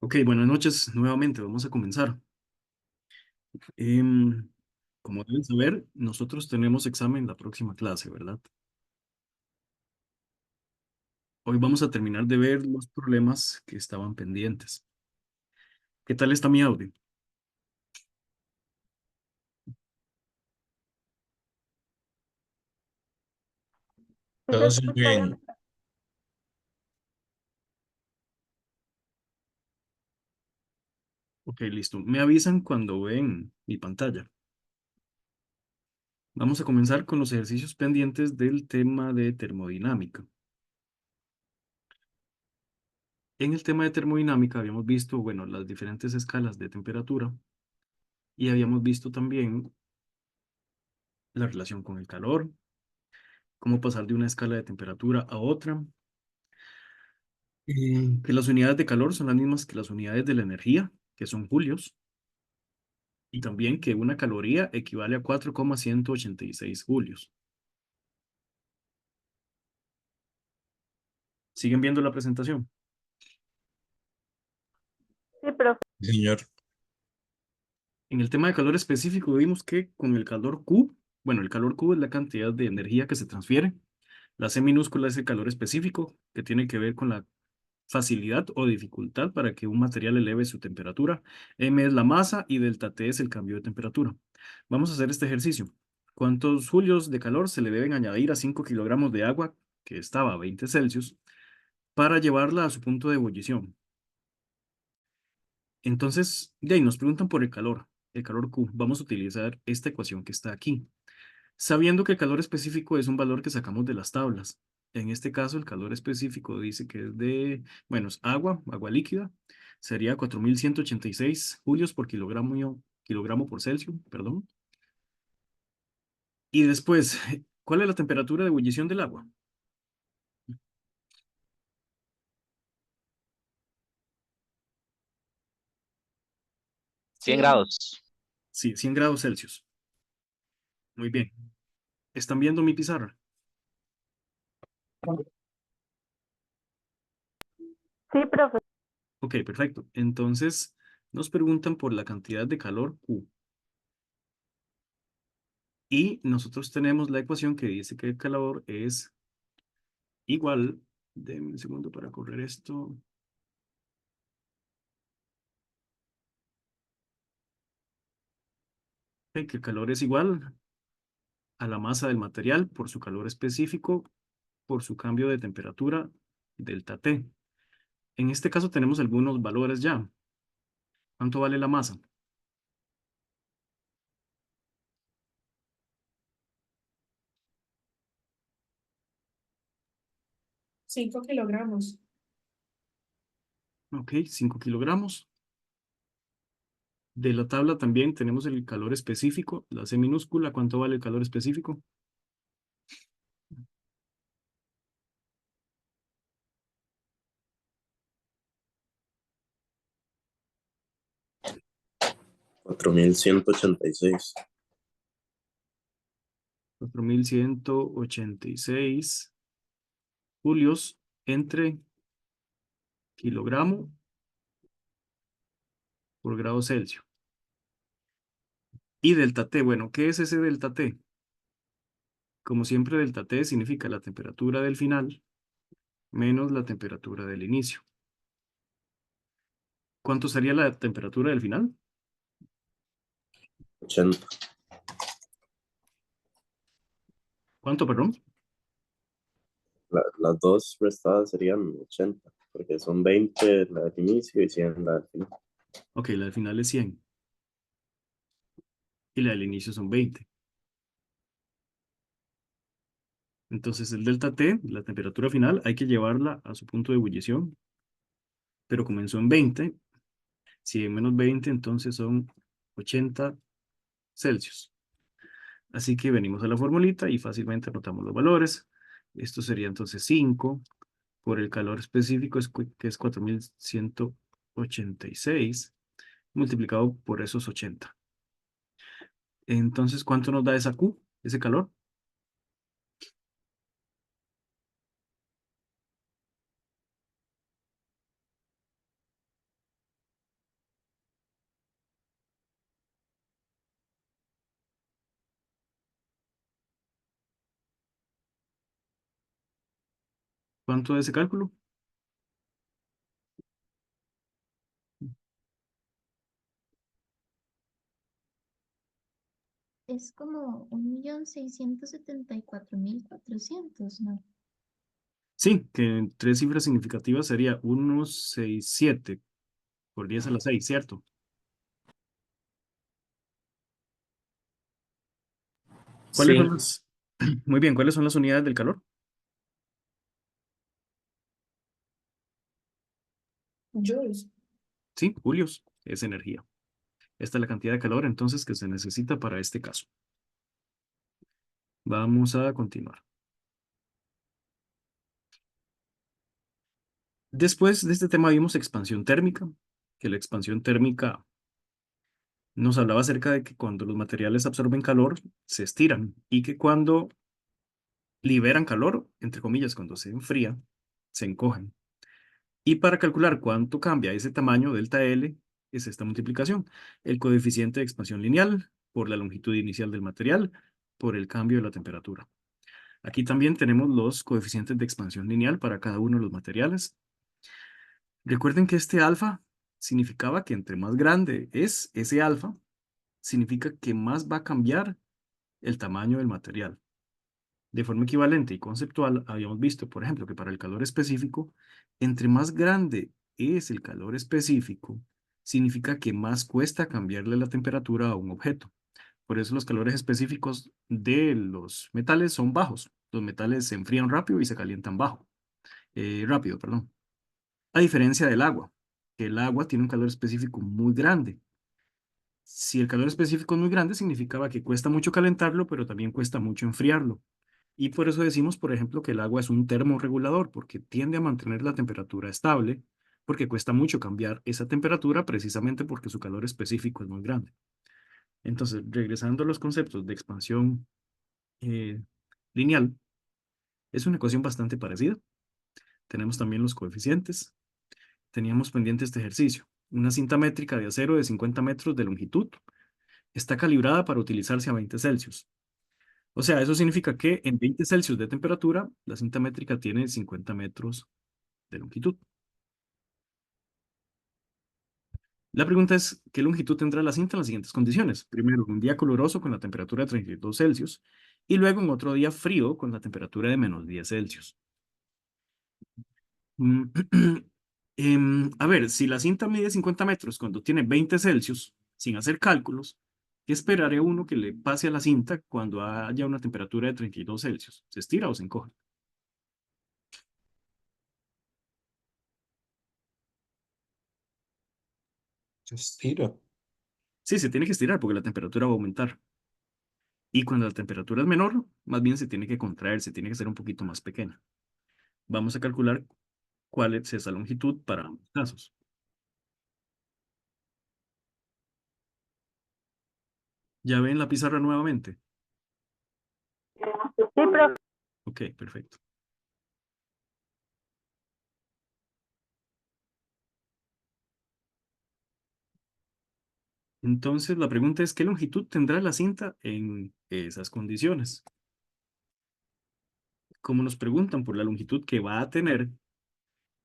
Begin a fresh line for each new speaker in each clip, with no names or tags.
Ok, buenas noches nuevamente. Vamos a comenzar. Em, Como deben saber, nosotros tenemos examen la próxima clase, ¿verdad? Hoy vamos a terminar de ver los problemas que estaban pendientes. ¿Qué tal está mi audio?
Sí se
Todo súper
escucha bien.
bien.
Ok, listo. Me avisan cuando ven mi pantalla. Vamos a comenzar con los ejercicios pendientes del tema de termodinámica. En el tema de termodinámica habíamos visto, bueno, las diferentes escalas de temperatura y habíamos visto también la relación con el calor, cómo pasar de una escala de temperatura a otra, que las unidades de calor son las mismas que las unidades de la energía, que son julios, y también que una caloría equivale a 4,186 julios. ¿Siguen viendo la presentación?
Sí, profe.
Señor,
En el tema de calor específico vimos que con el calor Q, bueno, el calor Q es la cantidad de energía que se transfiere. La C minúscula es el calor específico, que tiene que ver con la facilidad o dificultad para que un material eleve su temperatura. M es la masa y delta T es el cambio de temperatura. Vamos a hacer este ejercicio. ¿Cuántos julios de calor se le deben añadir a 5 kilogramos de agua que estaba a 20 Celsius para llevarla a su punto de ebullición? Entonces, de ahí nos preguntan por el calor Q. Vamos a utilizar esta ecuación que está aquí, sabiendo que el calor específico es un valor que sacamos de las tablas. En este caso, el calor específico dice que es de, bueno, es agua líquida, sería 4186 julios por kilogramo por Celsius, perdón. Y después, ¿cuál es la temperatura de ebullición del agua?
100 grados.
Sí, 100 grados Celsius. Muy bien. ¿Están viendo mi pizarra?
Sí, profe.
Ok, perfecto. Entonces, nos preguntan por la cantidad de calor Q. Y nosotros tenemos la ecuación que dice que el calor es igual, denme un segundo para correr esto, que el calor es igual a la masa del material por su calor específico, por su cambio de temperatura, delta T. En este caso tenemos algunos valores ya. ¿Cuánto vale la masa?
5 kilogramos.
Ok, 5 kilogramos. De la tabla también tenemos el calor específico, la C minúscula. ¿Cuánto vale el calor específico?
4186.
4186 julios entre kilogramo por grado Celsius. Y delta T, bueno, ¿qué es ese delta T? Como siempre, delta T significa la temperatura del final menos la temperatura del inicio. ¿Cuánto sería la temperatura del final?
80.
¿Cuánto, perdón?
Las dos restadas serían 80, porque son 20 la del inicio y 100 la del final.
Ok, la del final es 100 y la del inicio son 20. Entonces el delta T, la temperatura final, hay que llevarla a su punto de ebullición, pero comenzó en 20. Si en menos 20, entonces son 80 Celsius. Así que venimos a la formulita y fácilmente anotamos los valores. Esto sería entonces 5 por el calor específico, que es 4186 multiplicado por esos 80. Entonces, ¿cuánto nos da esa Q, ese calor? ¿Cuánto es ese cálculo?
Es como 1.674.400, ¿no?
Sí, que en tres cifras significativas sería 167 por 10 a la 6, ¿cierto? ¿Cuáles son
Sí,
las... Muy bien, ¿cuáles son las unidades del calor?
Joules.
Sí, julios, es energía. Esta es la cantidad de calor entonces que se necesita para este caso. Vamos a continuar. Después de este tema vimos expansión térmica, que la expansión térmica nos hablaba acerca de que cuando los materiales absorben calor, se estiran y que cuando liberan calor, entre comillas, cuando se enfrían, se encogen. Y para calcular cuánto cambia ese tamaño, delta L, es esta multiplicación. El coeficiente de expansión lineal por la longitud inicial del material por el cambio de la temperatura. Aquí también tenemos los coeficientes de expansión lineal para cada uno de los materiales. Recuerden que este alfa significaba que entre más grande es ese alfa, significa que más va a cambiar el tamaño del material. De forma equivalente y conceptual, habíamos visto, por ejemplo, que para el calor específico, entre más grande es el calor específico, significa que más cuesta cambiarle la temperatura a un objeto. Por eso los calores específicos de los metales son bajos. Los metales se enfrían rápido y se calientan rápido, perdón. A diferencia del agua, que el agua tiene un calor específico muy grande. Si el calor específico es muy grande, significaba que cuesta mucho calentarlo, pero también cuesta mucho enfriarlo. Y por eso decimos, por ejemplo, que el agua es un termorregulador, porque tiende a mantener la temperatura estable, porque cuesta mucho cambiar esa temperatura precisamente porque su calor específico es muy grande. Entonces, regresando a los conceptos de expansión eh, lineal, es una ecuación bastante parecida. Tenemos también los coeficientes. Teníamos pendiente este ejercicio. Una cinta métrica de acero de 50 metros de longitud está calibrada para utilizarse a 20 Celsius. O sea, eso significa que en 20 Celsius de temperatura, la cinta métrica tiene 50 metros de longitud. La pregunta es, ¿qué longitud tendrá la cinta en las siguientes condiciones? Primero, un día caluroso con la temperatura de 32 Celsius y luego en otro día frío con la temperatura de menos 10 Celsius. Mm, a ver, si la cinta mide 50 metros cuando tiene 20 Celsius, sin hacer cálculos, ¿qué esperaría uno que le pase a la cinta cuando haya una temperatura de 32 Celsius? ¿Se estira o se encoge?
se estira.
Sí, se tiene que estirar porque la temperatura va a aumentar. Y cuando la temperatura es menor, más bien se tiene que contraer, se tiene que ser un poquito más pequeña. Vamos a calcular cuál es esa longitud para ambos casos. ¿Ya ven la pizarra nuevamente?
Sí, profe.
Ok, perfecto. Entonces, la pregunta es, ¿qué longitud tendrá la cinta en esas condiciones? Como nos preguntan por la longitud que va a tener,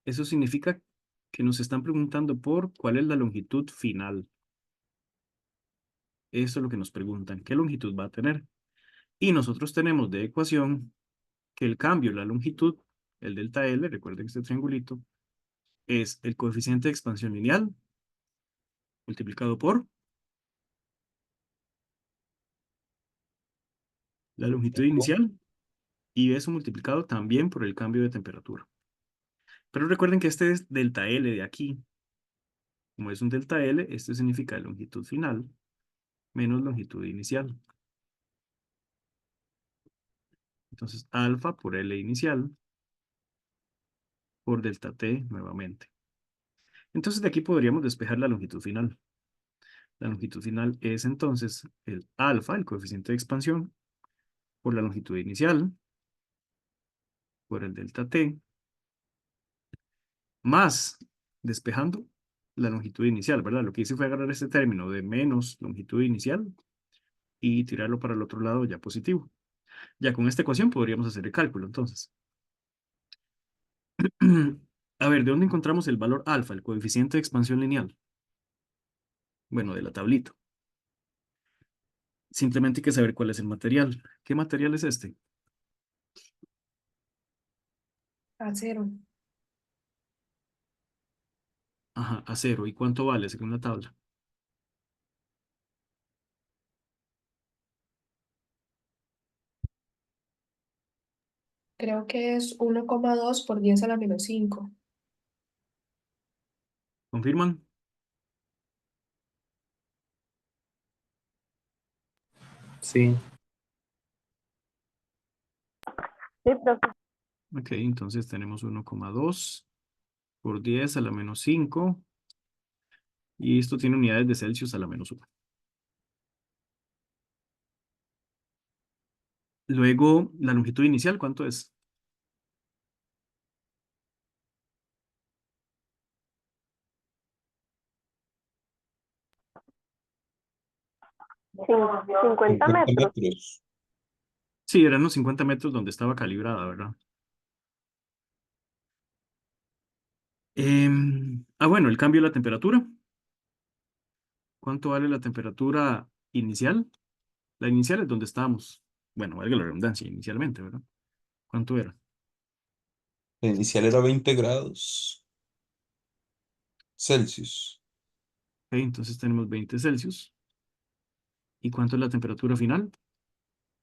eso significa que nos están preguntando por cuál es la longitud final. Eso es lo que nos preguntan, ¿qué longitud va a tener? Y nosotros tenemos de ecuación que el cambio en la longitud, el delta L, recuerden este triangulito, es el coeficiente de expansión lineal multiplicado por la longitud inicial y eso multiplicado también por el cambio de temperatura. Pero recuerden que este es delta L de aquí. Como es un delta L, esto significa longitud final menos longitud inicial. Entonces, alfa por L inicial por delta T nuevamente. Entonces, de aquí podríamos despejar la longitud final. La longitud final es entonces el alfa, el coeficiente de expansión, por la longitud inicial, por el delta T, más despejando la longitud inicial, ¿verdad? Lo que hice fue agarrar este término de menos longitud inicial y tirarlo para el otro lado ya positivo. Ya con esta ecuación podríamos hacer el cálculo, entonces. A ver, ¿de dónde encontramos el valor alfa, el coeficiente de expansión lineal? Bueno, de la tablita. Simplemente hay que saber cuál es el material. ¿Qué material es este?
Acero.
Ajá, acero. ¿Y cuánto vale según la tabla?
Creo que es 1,2 por 10 a la menos 5.
¿Confirman?
Sí,
Sí, profe.
Ok, entonces tenemos 1,2 por 10 a la menos 5. Y esto tiene unidades de Celsius a la menos 1. Luego, la longitud inicial, ¿cuánto es?
Cin- 50
50
metros.
metros.
Sí, eran los 50 metros donde estaba calibrada, ¿verdad? Bueno, el cambio de la temperatura. ¿Cuánto vale la temperatura inicial? La inicial es donde estábamos. Bueno, valga la redundancia, inicialmente, ¿verdad? ¿Cuánto era?
La inicial era 20 grados Celsius.
Ok, entonces tenemos 20 Celsius. ¿Y cuánto es la temperatura final?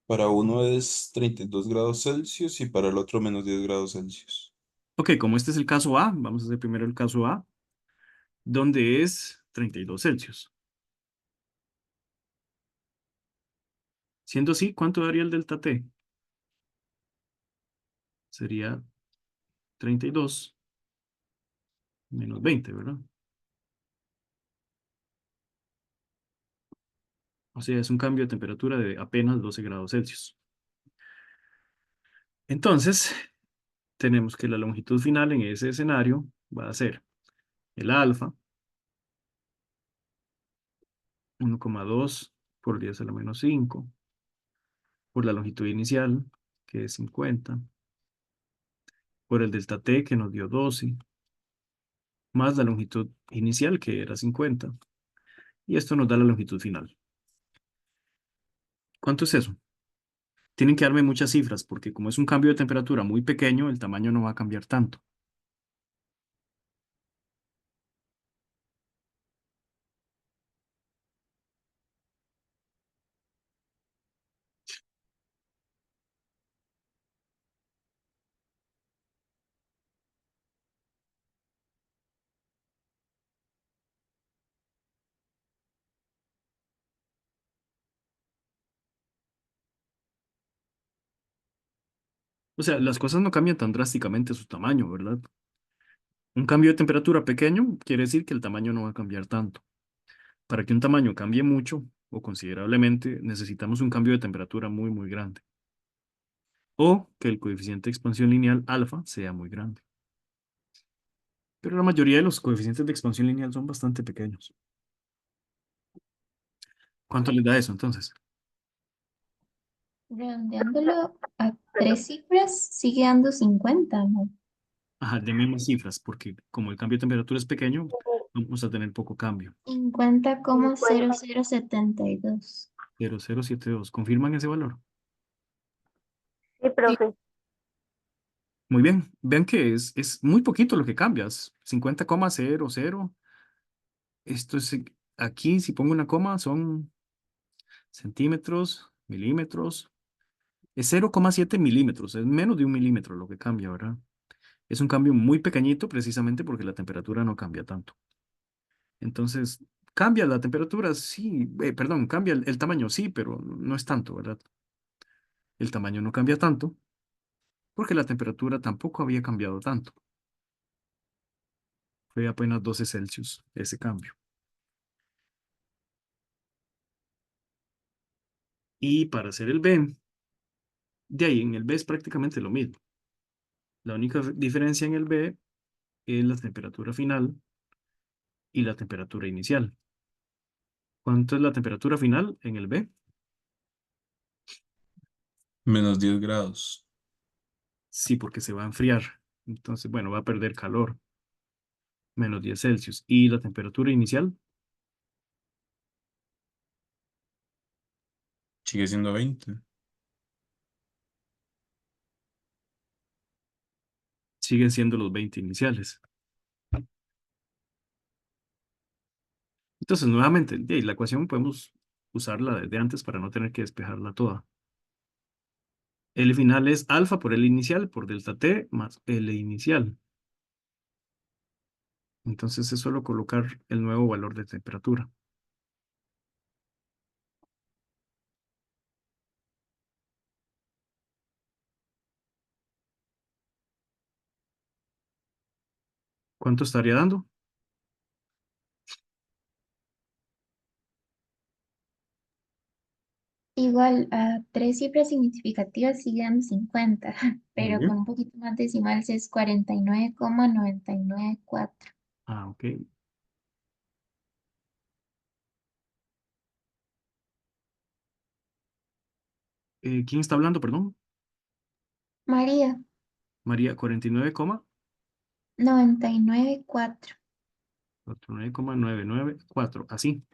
Para uno es 32 grados Celsius y para el otro menos 10 grados Celsius.
Ok, como este es el caso A, vamos a hacer primero el caso A, donde es 32 Celsius. Siendo así, ¿cuánto daría el delta T? Sería 32 menos 20, ¿verdad? O sea, es un cambio de temperatura de apenas 12 grados Celsius. Entonces, tenemos que la longitud final en ese escenario va a ser el alfa, 1,2 por 10 a la menos 5, por la longitud inicial, que es 50, por el delta T, que nos dio 12, más la longitud inicial, que era 50, y esto nos da la longitud final. ¿Cuánto es eso? Tienen que darme muchas cifras, porque como es un cambio de temperatura muy pequeño, el tamaño no va a cambiar tanto. O sea, las cosas no cambian tan drásticamente su tamaño, ¿verdad? Un cambio de temperatura pequeño quiere decir que el tamaño no va a cambiar tanto. Para que un tamaño cambie mucho o considerablemente, necesitamos un cambio de temperatura muy, muy grande. O que el coeficiente de expansión lineal alfa sea muy grande. Pero la mayoría de los coeficientes de expansión lineal son bastante pequeños. ¿Cuánto les da eso entonces?
Redondeándolo a tres cifras, sigue dando 50, ¿no?
Ajá, deme más cifras, porque como el cambio de temperatura es pequeño, vamos a tener poco cambio.
50,0072.
0072. ¿Confirman ese valor?
Sí, profe.
Muy bien. Vean que es muy poquito lo que cambias. 50,00. Esto es aquí, si pongo una coma, son centímetros, milímetros. Es 0,7 milímetros, es menos de un milímetro lo que cambia, ¿verdad? Es un cambio muy pequeñito precisamente porque la temperatura no cambia tanto. Entonces, cambia la temperatura, sí, perdón, cambia el tamaño, sí, pero no es tanto, ¿verdad? El tamaño no cambia tanto porque la temperatura tampoco había cambiado tanto. Fue apenas 12 Celsius ese cambio. Y para hacer el B, de ahí en el B es prácticamente lo mismo. La única diferencia en el B es la temperatura final y la temperatura inicial. ¿Cuánto es la temperatura final en el B?
Menos 10 grados.
Sí, porque se va a enfriar. Entonces, bueno, va a perder calor, menos 10 Celsius. ¿Y la temperatura inicial?
Sigue siendo 20.
Siguen siendo los 20 iniciales. Entonces, nuevamente, la ecuación podemos usarla desde antes para no tener que despejarla toda. L final es alfa por L inicial por delta T más L inicial. Entonces es solo colocar el nuevo valor de temperatura. ¿Cuánto estaría dando?
Igual a tres cifras significativas sigue dando 50,
Muy
pero con
bien.
un poquito más decimales es 49,994.
Ah, ok. ¿Quién está hablando, perdón?
María,
María,
99,4.
49,994. Así.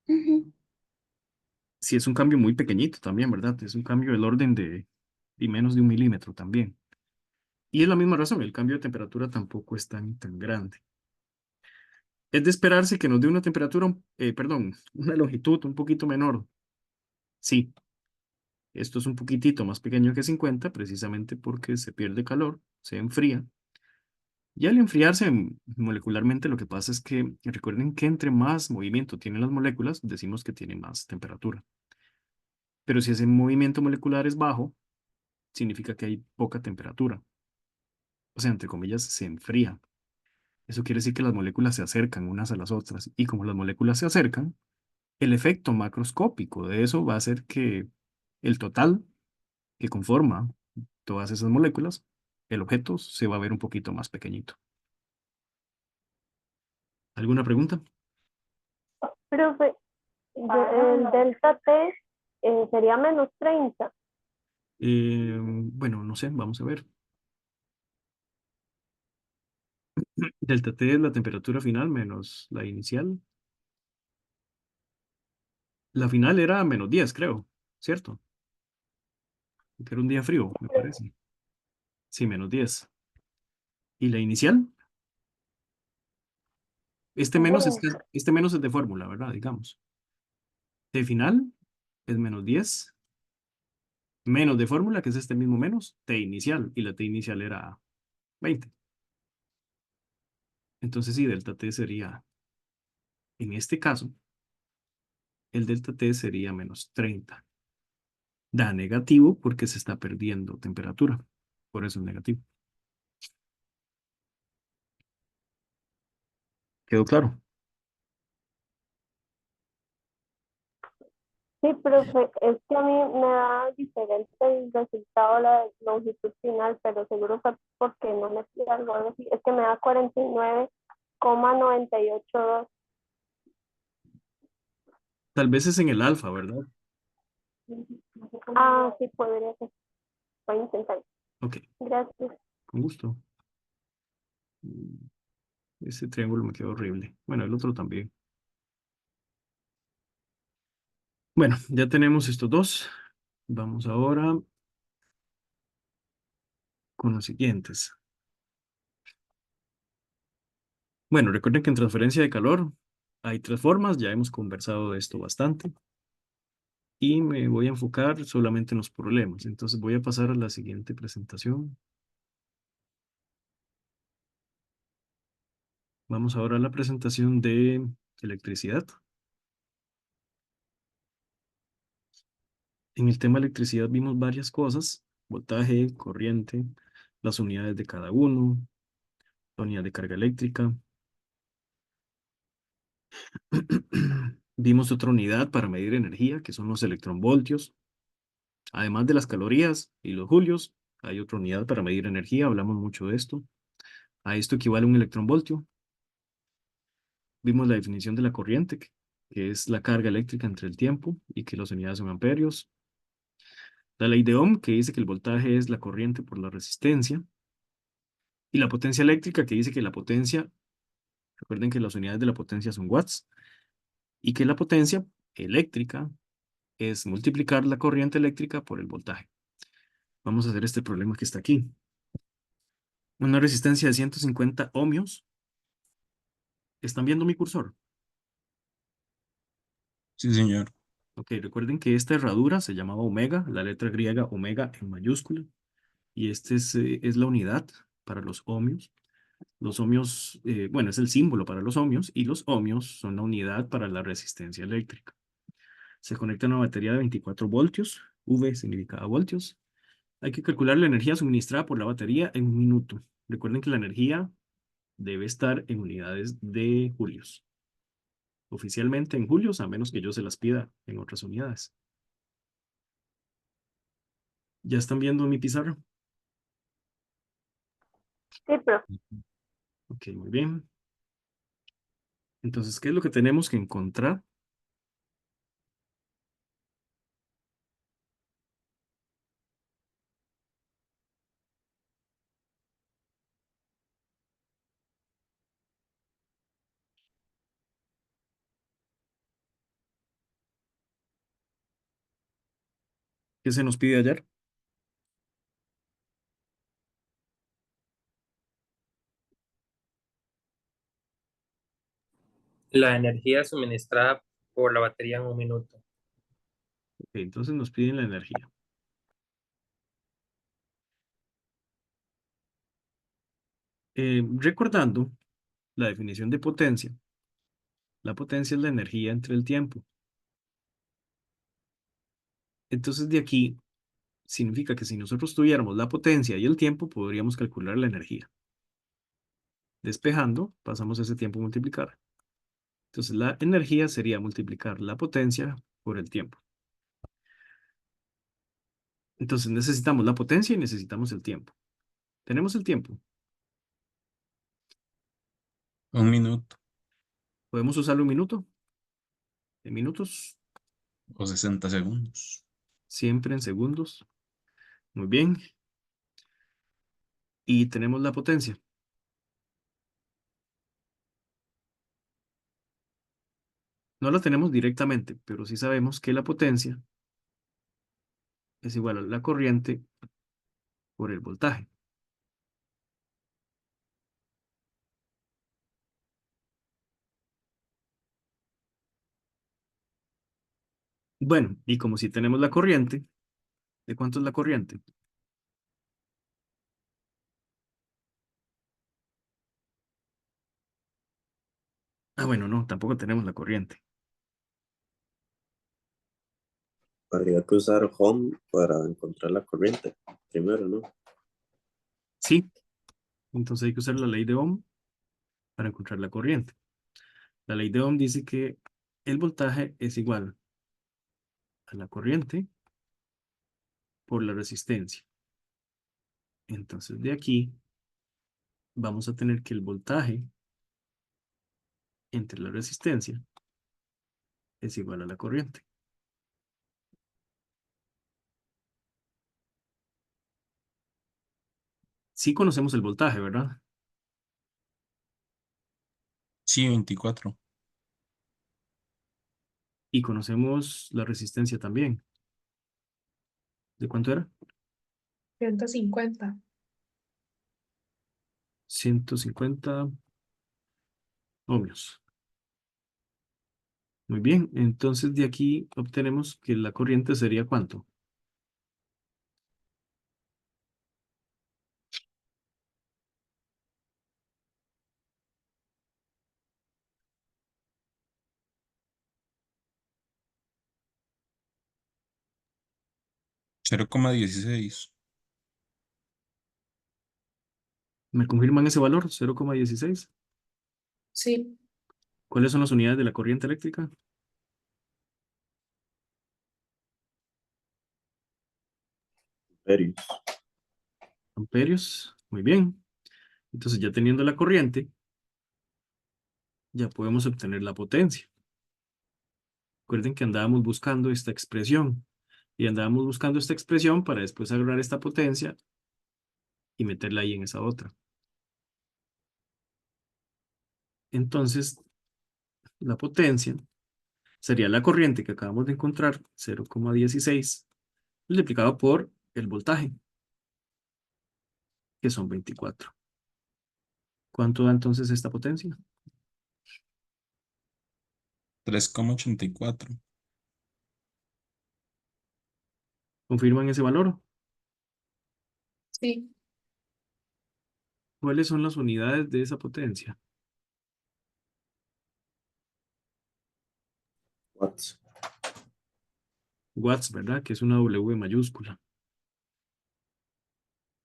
Ujú.
Sí, es un cambio muy pequeñito también, ¿verdad? Es un cambio del orden de y menos de 1 milímetro también. Y es la misma razón, el cambio de temperatura tampoco es tan grande. Es de esperarse que nos dé una temperatura, perdón, una longitud un poquito menor. Sí, esto es un poquitito más pequeño que 50, precisamente porque se pierde calor, se enfría. Y al enfriarse molecularmente, lo que pasa es que recuerden que entre más movimiento tienen las moléculas, decimos que tiene más temperatura. Pero si ese movimiento molecular es bajo, significa que hay poca temperatura. O sea, entre comillas, se enfría. Eso quiere decir que las moléculas se acercan unas a las otras. Y como las moléculas se acercan, el efecto macroscópico de eso va a hacer que el total que conforma todas esas moléculas, el objeto se va a ver un poquito más pequeñito. ¿Alguna pregunta?
Profe, el delta T sería -30.
Bueno, no sé, vamos a ver. Delta T es la temperatura final menos la inicial. La final era -10, creo, ¿cierto? Que era un día frío, me parece. Sí, -10. ¿Y la inicial?
Veinte.
Este menos es de fórmula, ¿verdad? Digamos. T final es -10, menos de fórmula, que es este mismo menos, T inicial, y la T inicial era 20. Entonces, sí, delta T sería, en este caso, el delta T sería -30. Da negativo porque se está perdiendo temperatura. Por eso es negativo. ¿Quedó claro?
Sí, profe, es que a mí me da diferente el resultado, la longitud final, pero seguro fue porque no me fui algo así. Es que me da 49,982.
Tal vez es en el alfa, ¿verdad?
Ah, sí, podría ser. Voy a intentar.
Ok,
Gracias.
con gusto. Ese triángulo me quedó horrible. Bueno, el otro también. Bueno, ya tenemos estos dos. Vamos ahora con los siguientes. Bueno, recuerden que en transferencia de calor hay tres formas. Ya hemos conversado de esto bastante. Y me voy a enfocar solamente en los problemas. Entonces voy a pasar a la siguiente presentación. Vamos ahora a la presentación de electricidad. En el tema electricidad vimos varias cosas: voltaje, corriente, las unidades de cada uno, la unidad de carga eléctrica. Vimos otra unidad para medir energía, que son los electronvoltios. Además de las calorías y los julios, hay otra unidad para medir energía. Hablamos mucho de esto. A esto equivale un electronvoltio. Vimos la definición de la corriente, que es la carga eléctrica entre el tiempo y que las unidades son amperios. La ley de Ohm, que dice que el voltaje es la corriente por la resistencia. Y la potencia eléctrica que dice que la potencia, recuerden que las unidades de la potencia son watts, y que la potencia eléctrica es multiplicar la corriente eléctrica por el voltaje. Vamos a hacer este problema que está aquí. Una resistencia de 150 ohmios. ¿Están viendo mi cursor?
Sí, señor.
Ok, recuerden que esta herradura se llamaba omega, la letra griega omega en mayúscula, y este es la unidad para los ohmios. Los ohmios, bueno, es el símbolo para los ohmios, y los ohmios son la unidad para la resistencia eléctrica. Se conecta a una batería de 24 voltios, V significa voltios. Hay que calcular la energía suministrada por la batería en un minuto. Recuerden que la energía debe estar en unidades de julios. Oficialmente en julios, a menos que yo se las pida en otras unidades. ¿Ya están viendo mi pizarra?
Sí, profe.
Ok, muy bien. Entonces, ¿qué es lo que tenemos que encontrar? ¿Qué se nos pide ayer?
La energía suministrada por la batería en un minuto.
Ok, entonces nos piden la energía. Recordando la definición de potencia, la potencia es la energía entre el tiempo. Entonces, de aquí significa que si nosotros tuviéramos la potencia y el tiempo, podríamos calcular la energía. Despejando, pasamos ese tiempo a multiplicar. Entonces, la energía sería multiplicar la potencia por el tiempo. Entonces, necesitamos la potencia y necesitamos el tiempo. ¿Tenemos el tiempo?
Un minuto
¿Podemos usarlo un minuto? ¿En minutos?
o 60 segundos.
Siempre en segundos. Muy bien. Y tenemos la potencia. No la tenemos directamente, pero sí sabemos que la potencia es igual a la corriente por el voltaje. Bueno, y como si tenemos la corriente, ¿de cuánto es la corriente? Ah, bueno, no, tampoco tenemos la corriente.
Habría que usar Ohm para encontrar la corriente primero, ¿no?
Sí, entonces hay que usar la ley de Ohm para encontrar la corriente. La ley de Ohm dice que el voltaje es igual a la corriente por la resistencia. Entonces de aquí vamos a tener que el voltaje entre la resistencia es igual a la corriente. Sí conocemos el voltaje, ¿verdad?
Sí, 24.
Y conocemos la resistencia también. ¿De cuánto era?
150.
150 ohmios. Muy bien, entonces de aquí obtenemos que la corriente sería ¿cuánto?
Cero coma 16.
¿Me confirman ese valor? 0,16.
Sí,
¿Cuáles son las unidades de la corriente eléctrica?
Amperios.
Amperios. Muy bien. Entonces ya teniendo la corriente, ya podemos obtener la potencia. Recuerden que andábamos buscando esta expresión. Y andábamos buscando esta expresión para después agarrar esta potencia y meterla ahí en esa otra. Entonces, la potencia sería la corriente que acabamos de encontrar, 0,16, multiplicado por el voltaje, que son 24. ¿Cuánto da entonces esta potencia?
3,84.
¿Confirman ese valor?
Sí.
¿Cuáles son las unidades de esa potencia?
Watts.
Watts, ¿verdad? Que es una W mayúscula.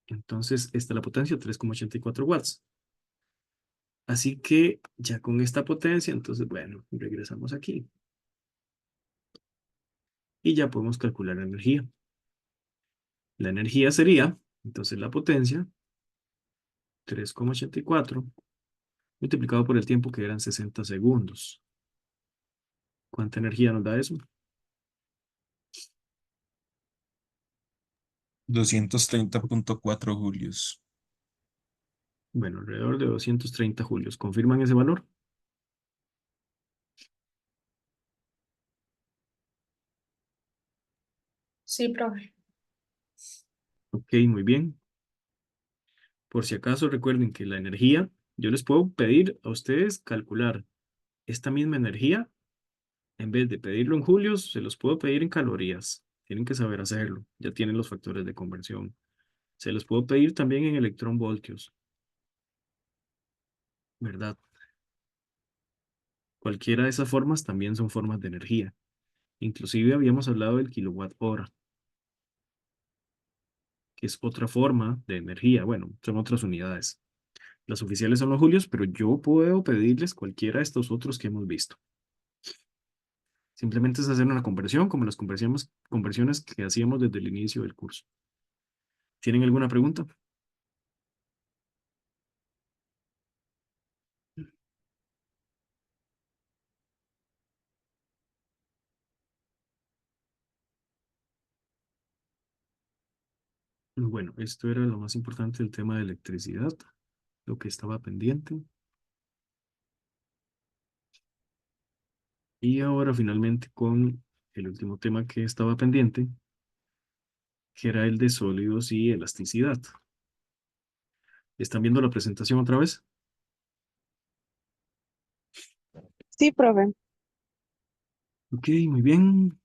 Entonces, esta es la potencia, 3,84 watts. Así que ya con esta potencia, entonces, bueno, regresamos aquí. Y ya podemos calcular la energía. La energía sería, entonces, la potencia, 3,84, multiplicado por el tiempo que eran 60 segundos. ¿Cuánta energía nos da eso?
230,4 julios.
Bueno, alrededor de 230 julios. ¿Confirman ese valor?
Sí, profe.
Ok, muy bien. Por si acaso recuerden que la energía, yo les puedo pedir a ustedes calcular esta misma energía, en vez de pedirlo en julios, se los puedo pedir en calorías. Tienen que saber hacerlo. Ya tienen los factores de conversión. Se los puedo pedir también en electronvoltios, ¿verdad? Cualquiera de esas formas también son formas de energía. Inclusive habíamos hablado del kilowatt hora, que es otra forma de energía. Bueno, son otras unidades. Las oficiales son los julios, pero yo puedo pedirles cualquiera de estos otros que hemos visto. Simplemente es hacer una conversión, como las conversiones que hacíamos desde el inicio del curso. ¿Tienen alguna pregunta? Bueno, esto era lo más importante del tema de electricidad, lo que estaba pendiente. Y ahora finalmente con el último tema que estaba pendiente, que era el de sólidos y elasticidad. ¿Están viendo la presentación otra vez?
Sí, profe.
Ok, muy bien.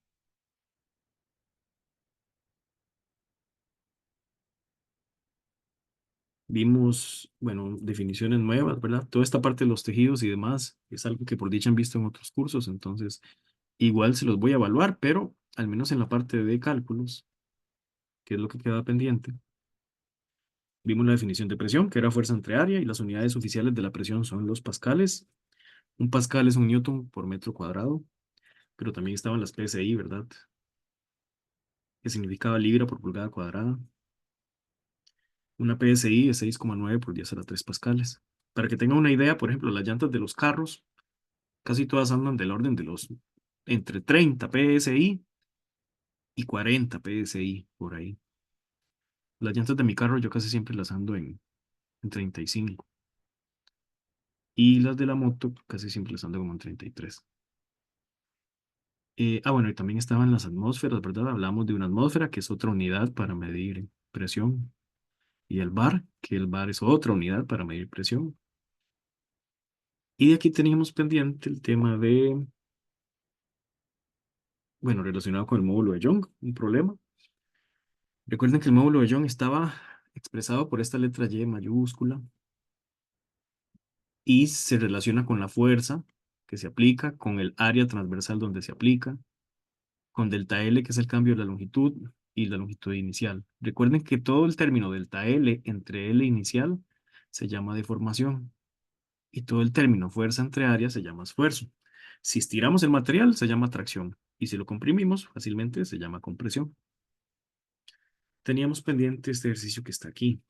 Vimos, bueno, definiciones nuevas, ¿verdad? Toda esta parte de los tejidos y demás es algo que por dicha han visto en otros cursos, entonces igual se los voy a evaluar, pero al menos en la parte de cálculos, que es lo que queda pendiente, vimos la definición de presión, que era fuerza entre área, y las unidades oficiales de la presión son los pascales. Un pascal es un newton por metro cuadrado, pero también estaban las PSI, ¿verdad? Que significaba libra por pulgada cuadrada. Una PSI es 6,9 por 10 a la 3 pascales. Para que tengan una idea, por ejemplo, las llantas de los carros, casi todas andan del orden de los entre 30 PSI y 40 PSI, por ahí. Las llantas de mi carro yo casi siempre las ando en 35. Y las de la moto casi siempre las ando como en 33. Bueno, y también estaban las atmósferas, ¿verdad? Hablamos de una atmósfera, que es otra unidad para medir presión. Y el bar, que el bar es otra unidad para medir presión. Y de aquí teníamos pendiente el tema de, bueno, relacionado con el módulo de Young, un problema. Recuerden que el módulo de Young estaba expresado por esta letra Y mayúscula y se relaciona con la fuerza que se aplica, con el área transversal donde se aplica, con delta L, que es el cambio de la longitud, y la longitud inicial. Recuerden que todo el término delta L entre L inicial se llama deformación, y todo el término fuerza entre áreas se llama esfuerzo. Si estiramos el material se llama tracción, y si lo comprimimos fácilmente se llama compresión. Teníamos pendiente este ejercicio que está aquí.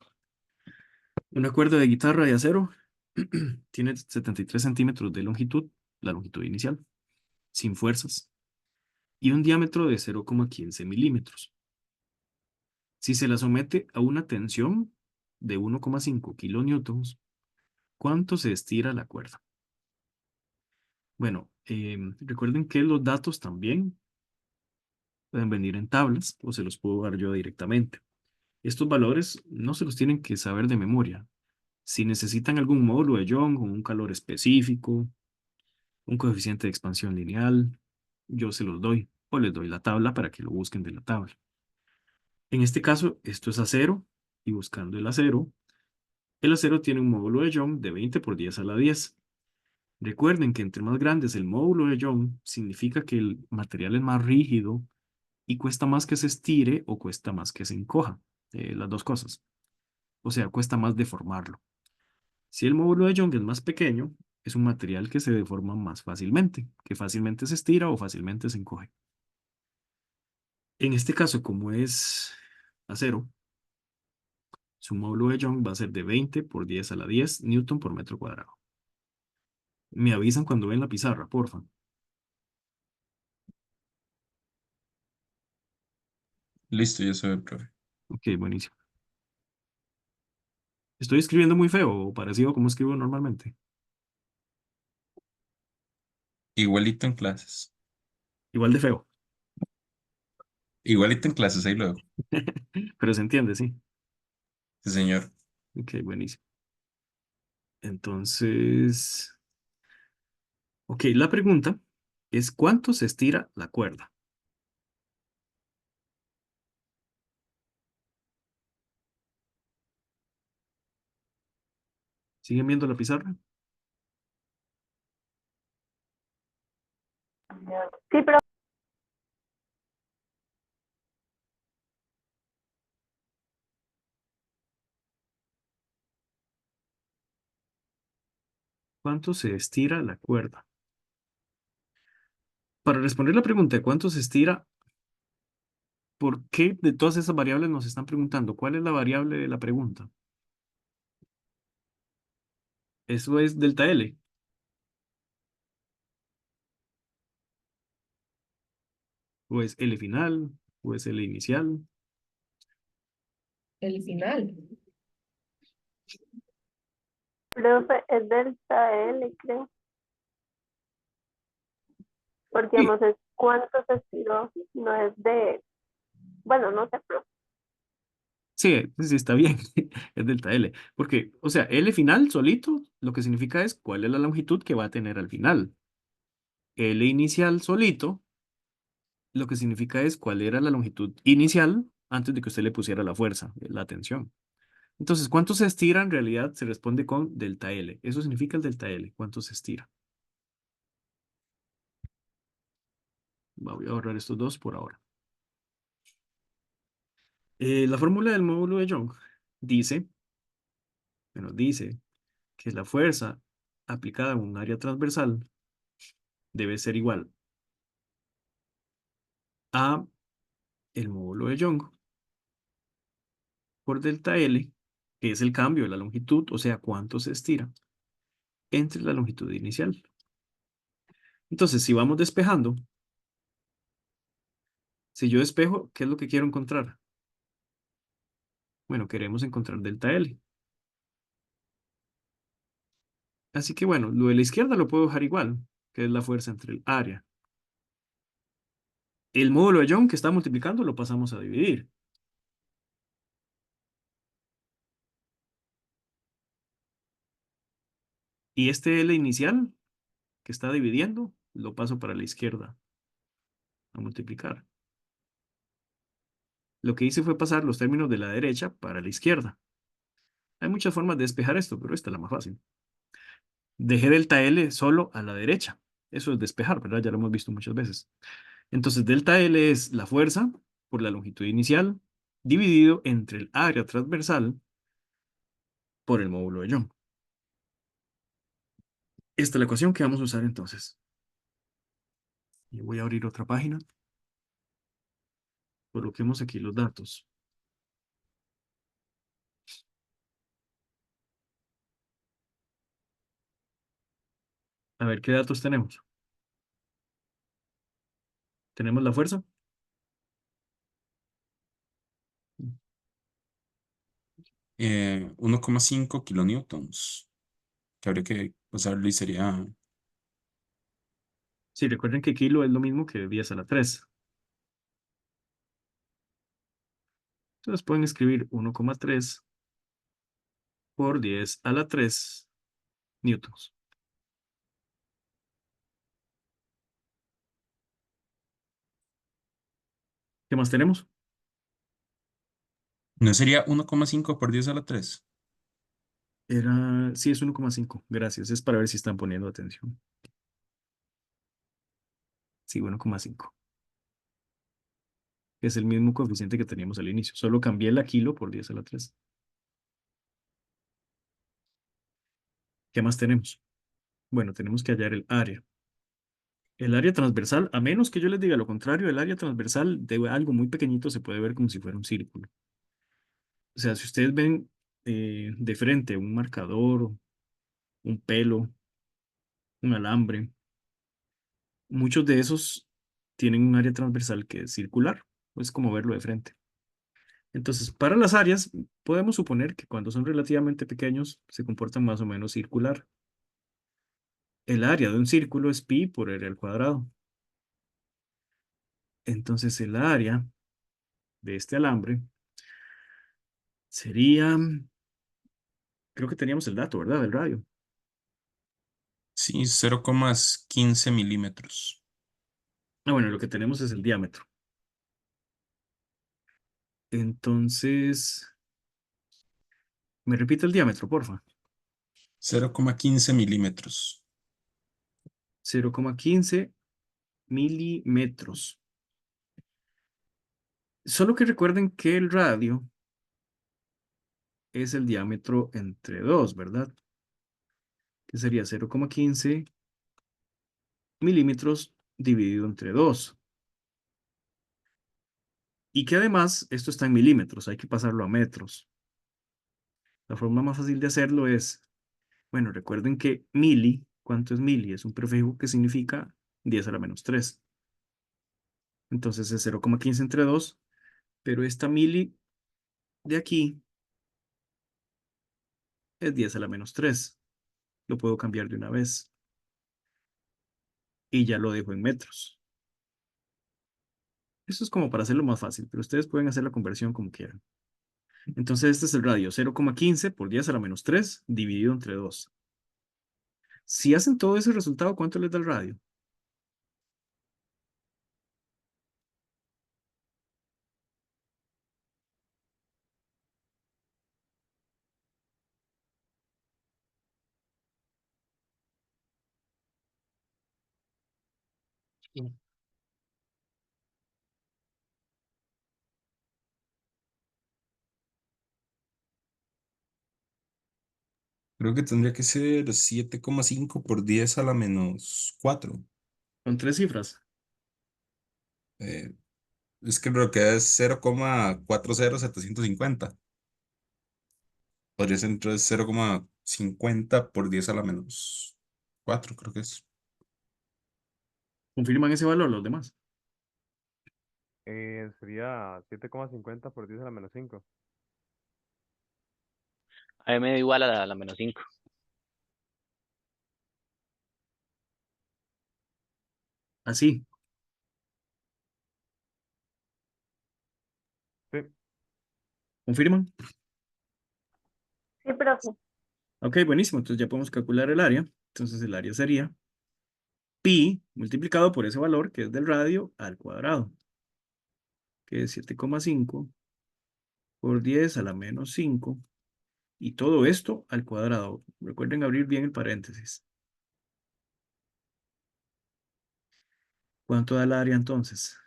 Una cuerda de guitarra de acero tiene 73 centímetros de longitud, la longitud inicial, sin fuerzas, y un diámetro de 0,15 milímetros. Si se la somete a una tensión de 1,5 kilonewtons, ¿cuánto se estira la cuerda? Bueno, recuerden que los datos también pueden venir en tablas o se los puedo dar yo directamente. Estos valores no se los tienen que saber de memoria. Si necesitan algún módulo de Young con un calor específico, un coeficiente de expansión lineal, yo se los doy o les doy la tabla para que lo busquen de la tabla. En este caso, esto es acero y buscando el acero tiene un módulo de Young de 20 por 10 a la 10. Recuerden que entre más grande es el módulo de Young, significa que el material es más rígido y cuesta más que se estire o cuesta más que se encoja. Las dos cosas. O sea, cuesta más deformarlo. Si el módulo de Young es más pequeño, es un material que se deforma más fácilmente, que fácilmente se estira o fácilmente se encoge. En este caso, como es acero, su módulo de Young va a ser de 20 por 10 a la 10 newton por metro cuadrado. Me avisan cuando ven la pizarra, porfa.
Listo, ya se ve, profe.
Ok, buenísimo. ¿Estoy escribiendo muy feo o parecido a como escribo normalmente?
Igualito en clases.
Igual de feo,
Igualito en clases, ahí luego.
pero se entiende, sí.
Sí, señor.
Ok, buenísimo. Entonces, ok, la pregunta es ¿cuánto se estira la cuerda? ¿Siguen viendo la pizarra?
Sí, pero
¿Cuánto se estira la cuerda? Para responder la pregunta de cuánto se estira, ¿por qué de todas esas variables nos están preguntando? ¿Cuál es la variable de la pregunta? Eso es delta L, o es L final, o es L inicial.
El final.
profe, es delta L, creo. Porque,
Sí,
digamos, es cuánto se estiró, no es de, bueno, no sé, profe.
sí, sí, está bien, es delta L. Porque, o sea, L final solito, lo que significa es cuál es la longitud que va a tener al final. L inicial solito, lo que significa es cuál era la longitud inicial antes de que usted le pusiera la fuerza, la tensión. Entonces, ¿cuánto se estira? En realidad se responde con delta L. Eso significa el delta L, cuánto se estira. Voy a ahorrar estos dos por ahora. La fórmula del módulo de Young dice, bueno, dice que la fuerza aplicada en un área transversal debe ser igual a el módulo de Young por delta L, que es el cambio de la longitud, o sea, cuánto se estira, entre la longitud inicial. Entonces, si vamos despejando, si yo despejo, ¿qué es lo que quiero encontrar? Bueno, queremos encontrar delta L. Así que bueno, lo de la izquierda lo puedo dejar igual, que es la fuerza entre el área. El módulo de Young que está multiplicando lo pasamos a dividir. Y este L inicial que está dividiendo, lo paso para la izquierda a multiplicar. Lo que hice fue pasar los términos de la derecha para la izquierda. Hay muchas formas de despejar esto, pero esta es la más fácil. Dejé delta L solo a la derecha. Eso es despejar, ¿verdad? Ya lo hemos visto muchas veces. Entonces, delta L es la fuerza por la longitud inicial dividido entre el área transversal por el módulo de Young. Esta es la ecuación que vamos a usar entonces. Y voy a abrir otra página. Coloquemos aquí los datos. A ver qué datos tenemos. Tenemos la fuerza.
1,5 kilonewtons. Que habría que usarlo y sería
Sí, recuerden que kilo es lo mismo que 10 a la 3. Entonces pueden escribir 1,3 por 10 a la 3 newtons. ¿Qué más tenemos?
¿No sería 1,5 por 10 a la 3?
Sí, es 1,5. Gracias. Es para ver si están poniendo atención. Sí, 1,5. Es el mismo coeficiente que teníamos al inicio. Solo cambié la kilo por 10 a la 3. ¿Qué más tenemos? Bueno, tenemos que hallar el área. El área transversal, a menos que yo les diga lo contrario, el área transversal de algo muy pequeñito se puede ver como si fuera un círculo. O sea, si ustedes ven de frente un marcador, un pelo, un alambre, muchos de esos tienen un área transversal que es circular. Es como verlo de frente. Entonces, para las áreas, podemos suponer que cuando son relativamente pequeños, se comportan más o menos circular. El área de un círculo es pi por r al cuadrado. Entonces, el área de este alambre sería, creo que teníamos el dato, ¿verdad? Del radio.
Sí, 0,15 milímetros.
Ah, bueno, lo que tenemos es el diámetro. Entonces, ¿me repite el diámetro, porfa?
0,15 milímetros.
0,15 milímetros. Solo que recuerden que el radio es el diámetro entre 2, ¿verdad? Que sería 0,15 milímetros dividido entre 2. Y que además esto está en milímetros, hay que pasarlo a metros. La forma más fácil de hacerlo es, bueno, recuerden que mili, ¿cuánto es mili? Es un prefijo que significa 10 a la menos 3. Entonces es 0,15 entre 2, pero esta mili de aquí es 10 a la menos 3. Lo puedo cambiar de una vez y ya lo dejo en metros. Eso es como para hacerlo más fácil, pero ustedes pueden hacer la conversión como quieran. Entonces este es el radio, 0,15 por 10 a la menos 3 dividido entre 2. Si hacen todo ese resultado, ¿cuánto les da el radio?
Sí.
Creo que tendría que ser 7,5 por 10 a la menos 4.
Con tres cifras.
Eh, es que creo que es 0,40750. Podría ser entonces 0,50 por 10 a la menos 4, creo que es.
Confirman ese valor los demás.
Sería 7,50 por 10 a la menos 5.
A mí me da igual a la menos 5.
Así.
Sí.
¿Confirman?
Sí, profe.
Ok, buenísimo. Entonces ya podemos calcular el área. Entonces el área sería pi multiplicado por ese valor que es del radio al cuadrado, que es 7,5 por 10 a la menos 5. Y todo esto al cuadrado. Recuerden abrir bien el paréntesis. ¿Cuánto da el área entonces?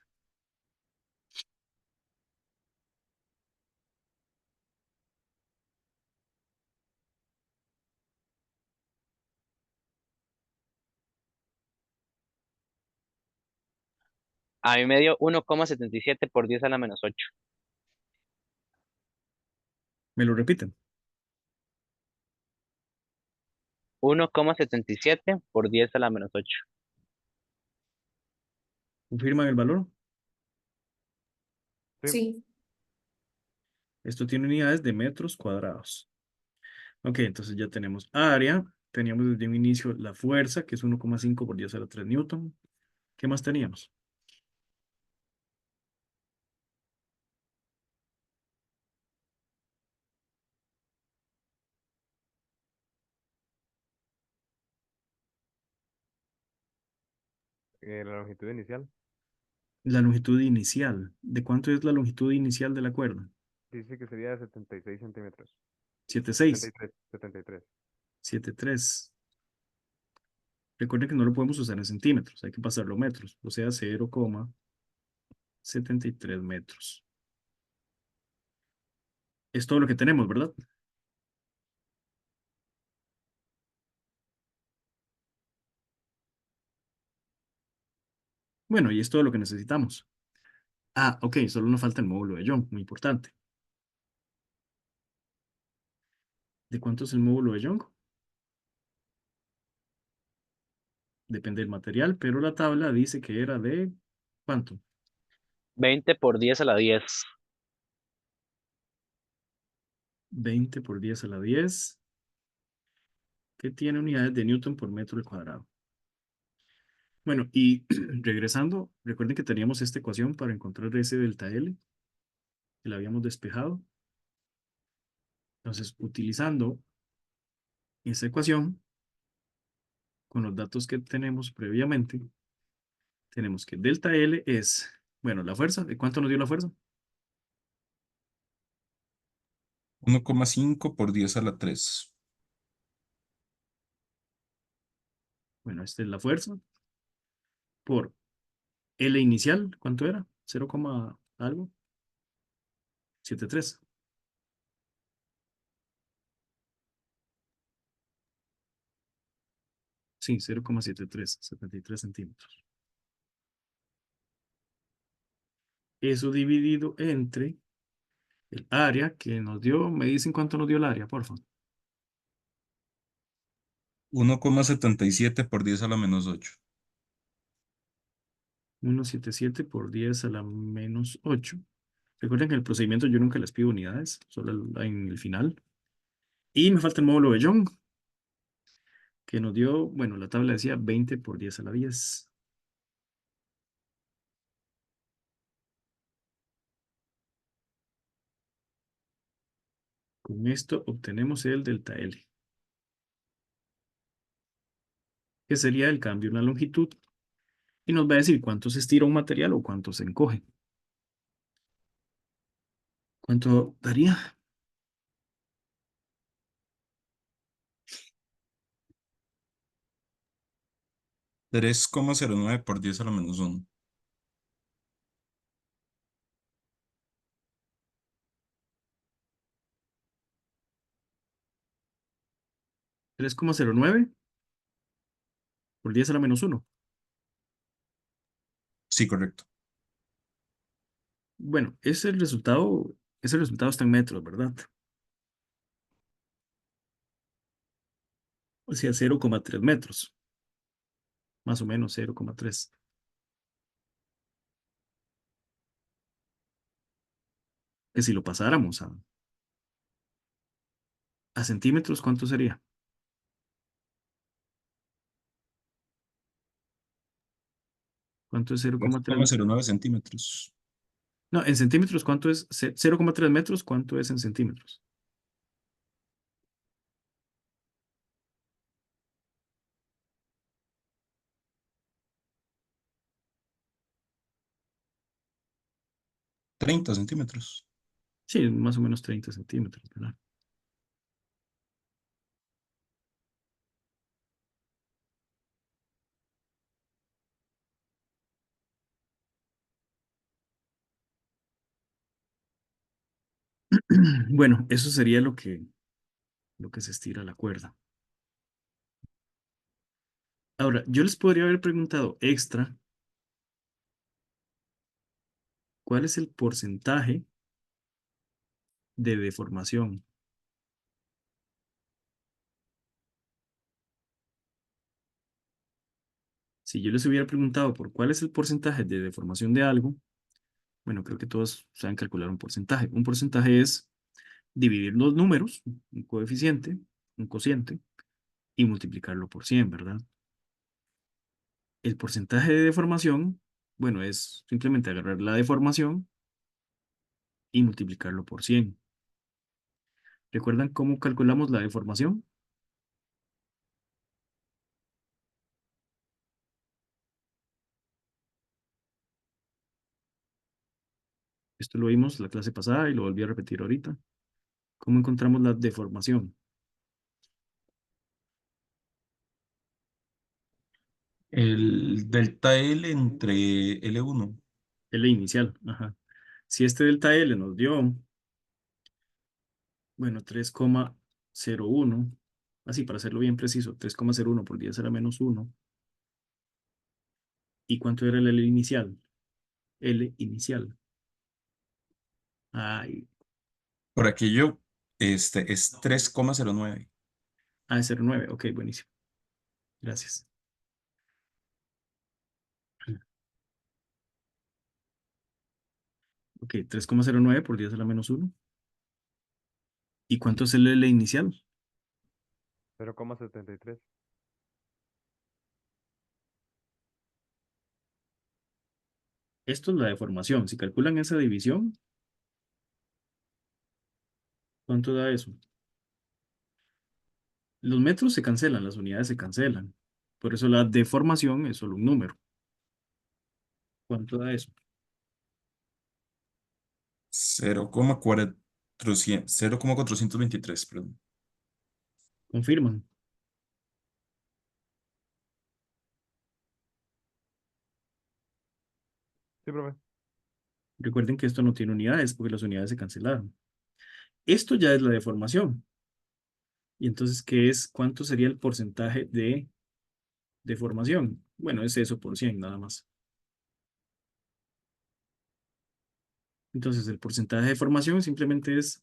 A mí me dio 1,77 por 10 a la menos 8.
¿Me lo repiten?
1,77 por 10 a la menos 8.
¿Confirman el valor?
Sí.
Sí.
Esto tiene unidades de metros cuadrados. Ok, entonces ya tenemos área. Teníamos desde un inicio la fuerza, que es 1,5 por 10 a la 3 newton. ¿Qué más teníamos?
La longitud inicial
La longitud inicial. ¿De cuánto es la longitud inicial de la cuerda?
dice que sería de 76 centímetros.
76,
73.
73. Recuerden que no lo podemos usar en centímetros, hay que pasarlo a metros, o sea, 0,73 metros. Es todo lo que tenemos, ¿verdad? Bueno, y es todo lo que necesitamos. Ah, ok, solo nos falta el módulo de Young, muy importante. ¿De cuánto es el módulo de Young? Depende del material, pero la tabla dice que era de ¿cuánto?
20 por 10 a la 10.
20 por 10 a la 10, que tiene unidades de Newton por metro al cuadrado. Bueno, y regresando, recuerden que teníamos esta ecuación para encontrar ese delta L, que la habíamos despejado. Entonces, utilizando esa ecuación, con los datos que tenemos previamente, tenemos que delta L es, bueno, la fuerza, ¿de cuánto nos dio la fuerza?
1,5 por 10 a la 3.
Bueno, esta es la fuerza por L inicial, ¿cuánto era? 0, algo, 73. Sí, 0,73 centímetros. Eso dividido entre el área que nos dio, me dicen cuánto nos dio el área, por favor.
1,77 por 10 a la menos 8.
1,77 por 10 a la menos 8. Recuerden que en el procedimiento yo nunca les pido unidades, solo en el final. Y me falta el módulo de Young, que nos dio, bueno, la tabla decía 20 por 10 a la 10. Con esto obtenemos el delta L, que sería el cambio en la longitud. Y nos va a decir cuánto se estira un material o cuánto se encoge. ¿Cuánto daría?
3,09 por 10 a la menos 1.
3,09 por 10 a la menos 1.
Sí, correcto.
Bueno, ese resultado está en metros, ¿verdad? O sea, 0,3 metros. Más o menos 0,3. Que si lo pasáramos a centímetros, ¿cuánto sería? ¿Cuánto es 0,3?
2,09 centímetros.
No, en centímetros, ¿cuánto es? 0,3 metros, ¿cuánto es en centímetros?
30 centímetros.
Sí, más o menos 30 centímetros, ¿verdad? Bueno, eso sería lo que se estira la cuerda. Ahora, yo les podría haber preguntado extra, ¿cuál es el porcentaje de deformación? Si yo les hubiera preguntado por cuál es el porcentaje de deformación de algo, bueno, creo que todos saben calcular un porcentaje. Un porcentaje es dividir los números, un coeficiente, un cociente, y multiplicarlo por 100, ¿verdad? El porcentaje de deformación, bueno, es simplemente agarrar la deformación y multiplicarlo por 100. ¿Recuerdan cómo calculamos la deformación? Esto lo vimos la clase pasada y lo volví a repetir ahorita. ¿Cómo encontramos la deformación?
El delta L entre L1.
L inicial. Ajá. Si este delta L nos dio, bueno, 3,01. Así, para hacerlo bien preciso, 3,01 por 10 a la menos 1. ¿Y cuánto era el L inicial? L inicial. Ay,
Por aquello, es 3,09.
es 0,9. Ok, buenísimo. Gracias. Ok, 3,09 por 10 a la menos 1. ¿Y cuánto es el L inicial?
0,73.
Esto es la deformación. Si calculan esa división, ¿cuánto da eso? Los metros se cancelan, las unidades se cancelan. Por eso la deformación es solo un número. ¿Cuánto da eso?
0,423, perdón.
Confirman.
Sí, profe.
Recuerden que esto no tiene unidades porque las unidades se cancelaron. Esto ya es la deformación. Y entonces, ¿qué es? ¿Cuánto sería el porcentaje de deformación? Bueno, es eso por 100 nada más. Entonces, el porcentaje de deformación simplemente es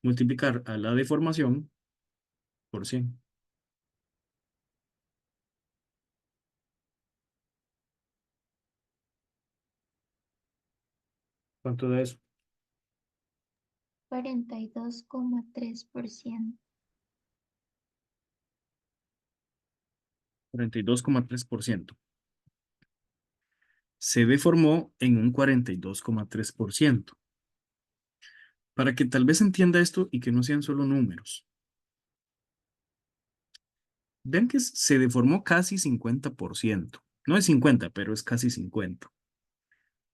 multiplicar a la deformación por 100. ¿Cuánto da eso?
42,3%.
42,3%. Se deformó en un 42,3%. Para que tal vez entienda esto y que no sean solo números. Vean que se deformó casi 50%. No es 50, pero es casi 50.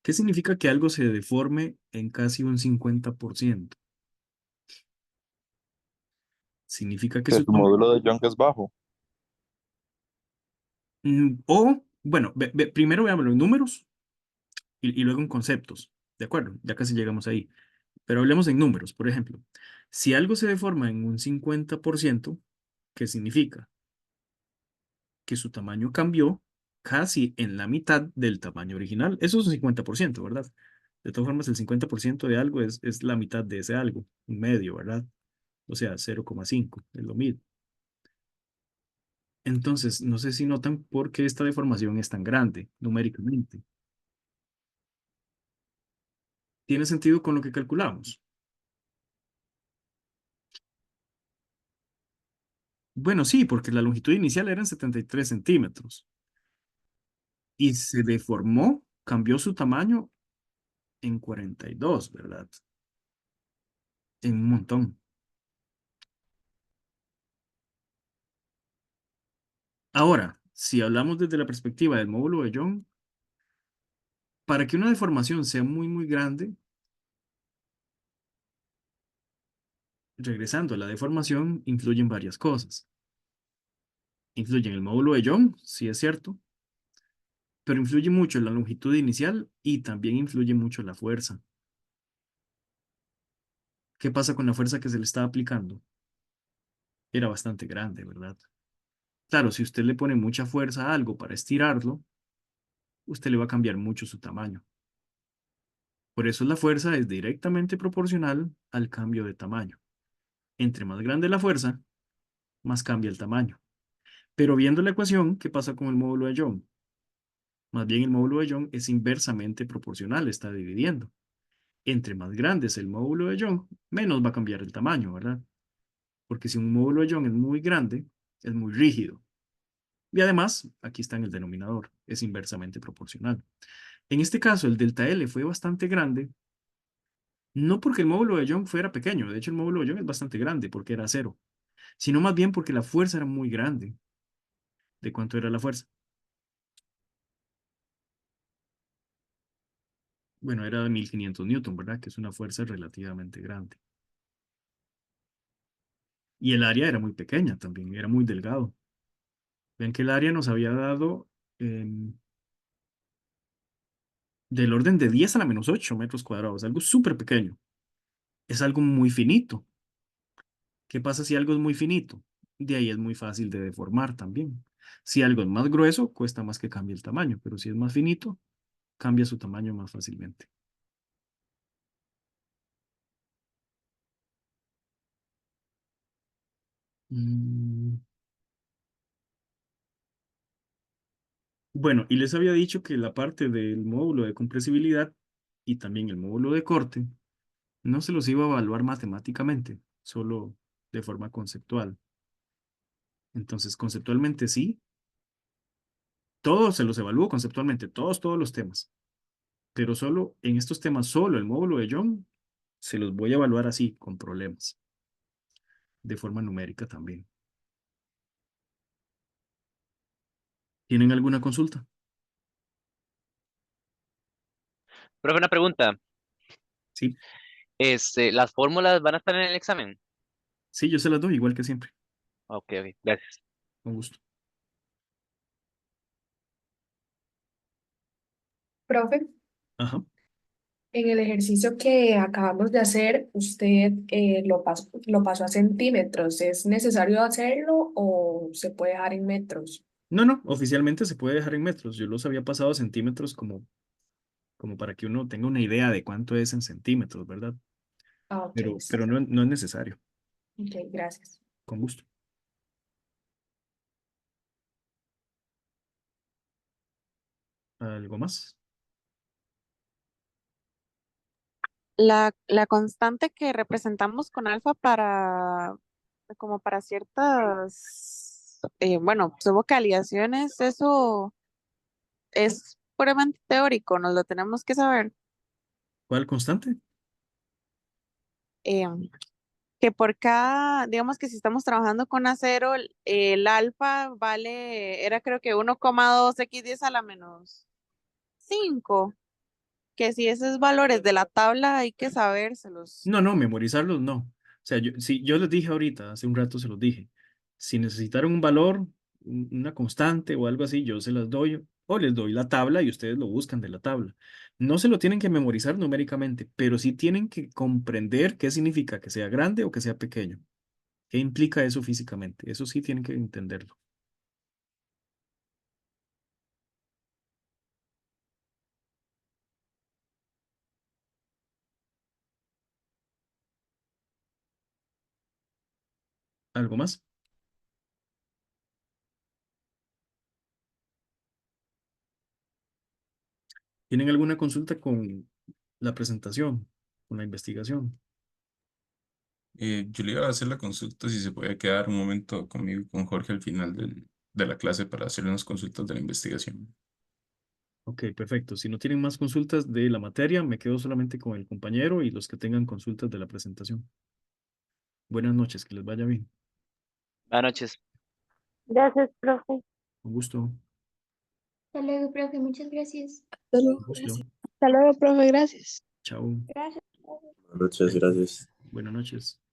¿Qué significa que algo se deforme en casi un 50%? Significa que
Que
su
su módulo de Young es bajo.
O, bueno, primero veámoslo en números y luego en conceptos. ¿De acuerdo? Ya casi llegamos ahí. Pero hablemos en números. Por ejemplo, si algo se deforma en un 50%, ¿qué significa? Que su tamaño cambió casi en la mitad del tamaño original. Eso es un 50%, ¿verdad? De todas formas, el 50% de algo es la mitad de ese algo, un medio, ¿verdad? O sea, 0,5 es lo mismo. Entonces, no sé si notan por qué esta deformación es tan grande numéricamente. ¿Tiene sentido con lo que calculamos? Bueno, sí, porque la longitud inicial eran 73 centímetros y se deformó, cambió su tamaño en 42, ¿verdad? En un montón. Ahora, si hablamos desde la perspectiva del módulo de Young, para que una deformación sea muy, muy grande, regresando a la deformación, influyen varias cosas. Influye en el módulo de Young, sí es cierto, pero influye mucho en la longitud inicial y también influye mucho la fuerza. ¿Qué pasa con la fuerza que se le está aplicando? Era bastante grande, ¿verdad? Claro, si usted le pone mucha fuerza a algo para estirarlo, usted le va a cambiar mucho su tamaño. Por eso la fuerza es directamente proporcional al cambio de tamaño. Entre más grande la fuerza, más cambia el tamaño. Pero viendo la ecuación, ¿qué pasa con el módulo de Young? Más bien el módulo de Young es inversamente proporcional, está dividiendo. Entre más grande es el módulo de Young, menos va a cambiar el tamaño, ¿verdad? Porque si un módulo de Young es muy grande, es muy rígido. Y además, aquí está en el denominador, es inversamente proporcional. En este caso, el delta L fue bastante grande, no porque el módulo de Young fuera pequeño, de hecho el módulo de Young es bastante grande porque era cero, sino más bien porque la fuerza era muy grande. ¿De cuánto era la fuerza? Bueno, era de 1500 newton, ¿verdad? Que es una fuerza relativamente grande. Y el área era muy pequeña también, era muy delgado. Ven que el área nos había dado del orden de 10 a la menos 8 metros cuadrados, algo súper pequeño. Es algo muy finito. ¿Qué pasa si algo es muy finito? De ahí es muy fácil de deformar también. Si algo es más grueso, cuesta más que cambie el tamaño, pero si es más finito, cambia su tamaño más fácilmente. Mm, Bueno, y les había dicho que la parte del módulo de compresibilidad y también el módulo de corte no se los iba a evaluar matemáticamente, solo de forma conceptual. Entonces, conceptualmente sí, todos se los evalúo conceptualmente, todos los temas, pero solo en estos temas, solo el módulo de Young, se los voy a evaluar así, con problemas, de forma numérica también. ¿Tienen alguna consulta?
Profe, una pregunta.
Sí,
¿Las fórmulas van a estar en el examen?
sí, yo se las doy igual que siempre,
Ok, ok, gracias.
con gusto.
Profe,
Ajá.
en el ejercicio que acabamos de hacer, usted lo pasó a centímetros. ¿Es necesario hacerlo o se puede dejar en metros?
No, no, oficialmente se puede dejar en metros. Yo los había pasado a centímetros como para que uno tenga una idea de cuánto es en centímetros, ¿verdad?
Ah, ok, está
Pero no, no es necesario,
bien. Ok, gracias.
con gusto. ¿Algo más?
La constante que representamos con alfa como para ciertas, bueno, subvocalizaciones, eso es puramente teórico, nos lo tenemos que saber.
¿Cuál constante?
Eh, que por cada, digamos que si estamos trabajando con acero, el alfa vale, era creo que 1,2 x 10 a la menos 5, que si esos valores de la tabla hay que sabérselos.
No, no, memorizarlos no. O sea, yo les dije ahorita, hace un rato se los dije. Si necesitaron un valor, una constante o algo así, yo se las doy o les doy la tabla y ustedes lo buscan de la tabla. No se lo tienen que memorizar numéricamente, pero sí tienen que comprender qué significa que sea grande o que sea pequeño. ¿Qué implica eso físicamente? Eso sí tienen que entenderlo. ¿Algo más? ¿Tienen alguna consulta con la presentación, con la investigación?
Yo le iba a hacer la consulta si se podía quedar un momento conmigo y con Jorge al final de la clase para hacerle unas consultas de la investigación.
Ok, perfecto. Si no tienen más consultas de la materia, me quedo solamente con el compañero y los que tengan consultas de la presentación. Buenas noches, que les vaya bien.
Buenas noches.
Gracias, profe.
Un gusto.
Hasta luego, profe. Muchas gracias.
Hasta
Un
luego,
gusto.
Hasta luego, profe, gracias.
Chao.
Gracias.
Muchas gracias.
Buenas noches.